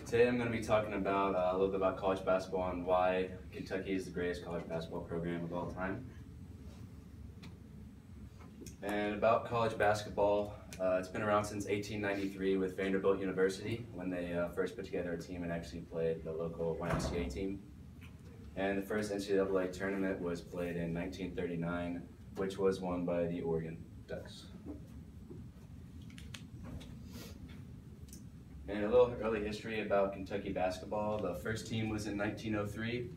Today I'm going to be talking about a little bit about college basketball and why Kentucky is the greatest college basketball program of all time. And about college basketball, it's been around since 1893 with Vanderbilt University when they first put together a team and actually played the local YMCA team. And the first NCAA tournament was played in 1939, which was won by the Oregon Ducks. And a little early history about Kentucky basketball. The first team was in 1903,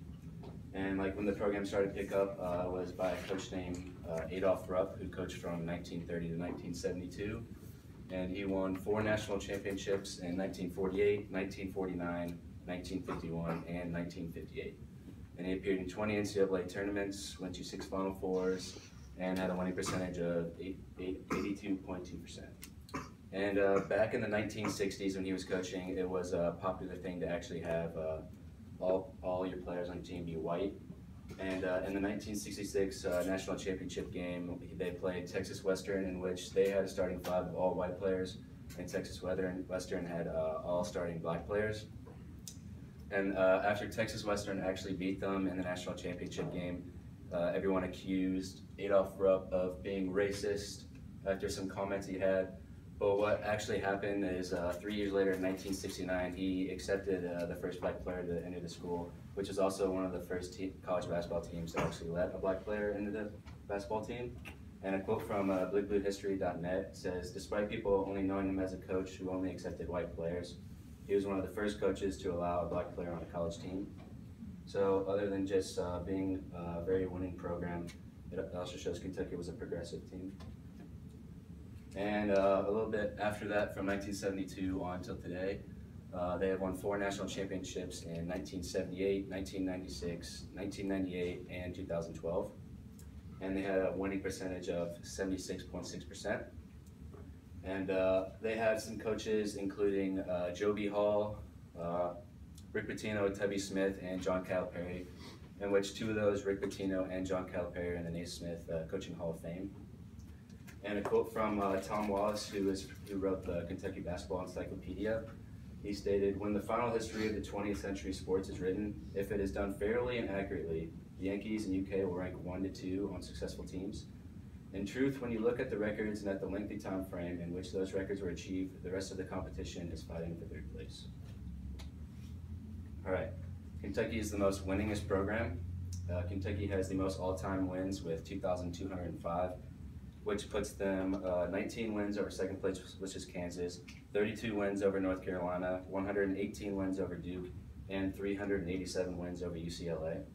and when the program started to pick up was by a coach named Adolph Rupp, who coached from 1930 to 1972, and he won 4 national championships in 1948, 1949, 1951, and 1958. And he appeared in 20 NCAA tournaments, went to 6 Final Fours, and had a winning percentage of 82.2%. And back in the 1960s when he was coaching, it was a popular thing to actually have all your players on your team be white. And in the 1966 national championship game, they played Texas Western, in which they had a starting 5 of all white players, and Texas Western had all starting black players. And after Texas Western actually beat them in the national championship game, everyone accused Adolph Rupp of being racist after some comments he had. But what actually happened is 3 years later, in 1969, he accepted the first black player to enter the school, which is also one of the first college basketball teams to actually let a black player into the basketball team. And a quote from BlueBlueHistory.net says, "Despite people only knowing him as a coach who only accepted white players, he was one of the first coaches to allow a black player on a college team." So other than just being a very winning program, it also shows Kentucky was a progressive team. And a little bit after that, from 1972 on till today, they have won 4 national championships in 1978, 1996, 1998, and 2012. And they had a winning percentage of 76.6%. And they had some coaches, including Joe B. Hall, Rick Pitino, Tubby Smith, and John Calipari, in which 2 of those, Rick Pitino and John Calipari, are in the Naismith Coaching Hall of Fame. And a quote from Tom Wallace, who wrote the Kentucky Basketball Encyclopedia. He stated, "When the final history of the 20th century sports is written, if it is done fairly and accurately, the Yankees and UK will rank 1 to 2 on successful teams. In truth, when you look at the records and at the lengthy time frame in which those records were achieved, the rest of the competition is fighting for 3rd place." All right, Kentucky is the most winningest program. Kentucky has the most all-time wins with 2,205. Which puts them 19 wins over 2nd place, which is Kansas, 32 wins over North Carolina, 118 wins over Duke, and 387 wins over UCLA.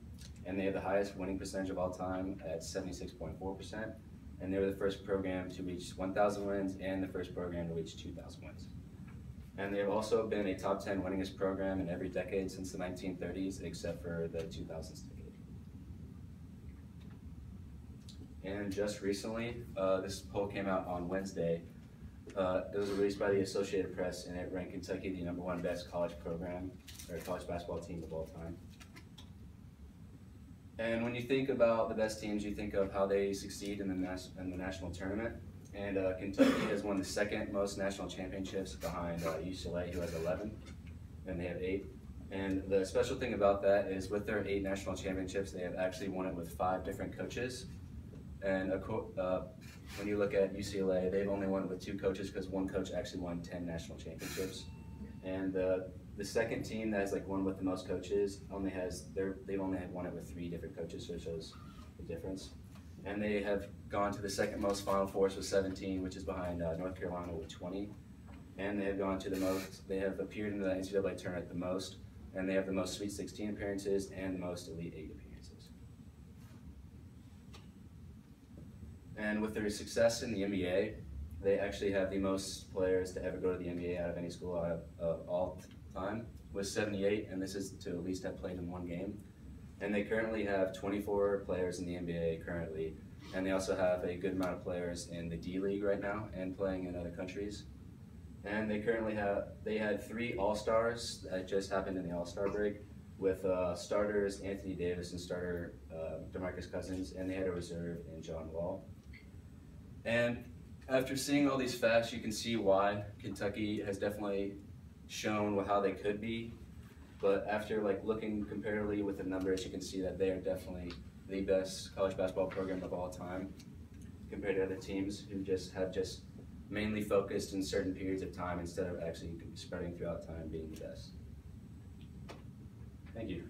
And they have the highest winning percentage of all time at 76.4%. And they were the first program to reach 1,000 wins and the first program to reach 2,000 wins. And they've also been a top 10 winningest program in every decade since the 1930s, except for the 2000s decade. And just recently, this poll came out on Wednesday. It was released by the Associated Press, and it ranked Kentucky the #1 best college program, or college basketball team of all time. And when you think about the best teams, you think of how they succeed in the national tournament. And Kentucky has won the 2nd most national championships behind UCLA, who has 11, and they have 8. And the special thing about that is with their 8 national championships, they have actually won it with 5 different coaches. And when you look at UCLA, they've only won it with 2 coaches because one coach actually won 10 national championships. And the 2nd team that has won with the most coaches they've only won it with 3 different coaches, so it shows the difference. And they have gone to the 2nd most Final Fours with 17, which is behind North Carolina with 20. And they have gone to they have appeared in the NCAA tournament the most, and they have the most Sweet 16 appearances and the most Elite 8 appearances. And with their success in the NBA, they actually have the most players to ever go to the NBA out of any school out of all time, with 78, and this is to at least have played in 1 game. And they currently have 24 players in the NBA currently, and they also have a good amount of players in the D League right now and playing in other countries. And they had 3 All-Stars that just happened in the All-Star break, with starters Anthony Davis and starter DeMarcus Cousins, and they had a reserve in John Wall. And after seeing all these facts, you can see why Kentucky has definitely shown how they could be. But after like looking comparatively with the numbers, you can see that they are definitely the best college basketball program of all time compared to other teams who have mainly focused in certain periods of time instead of actually spreading throughout time being the best. Thank you.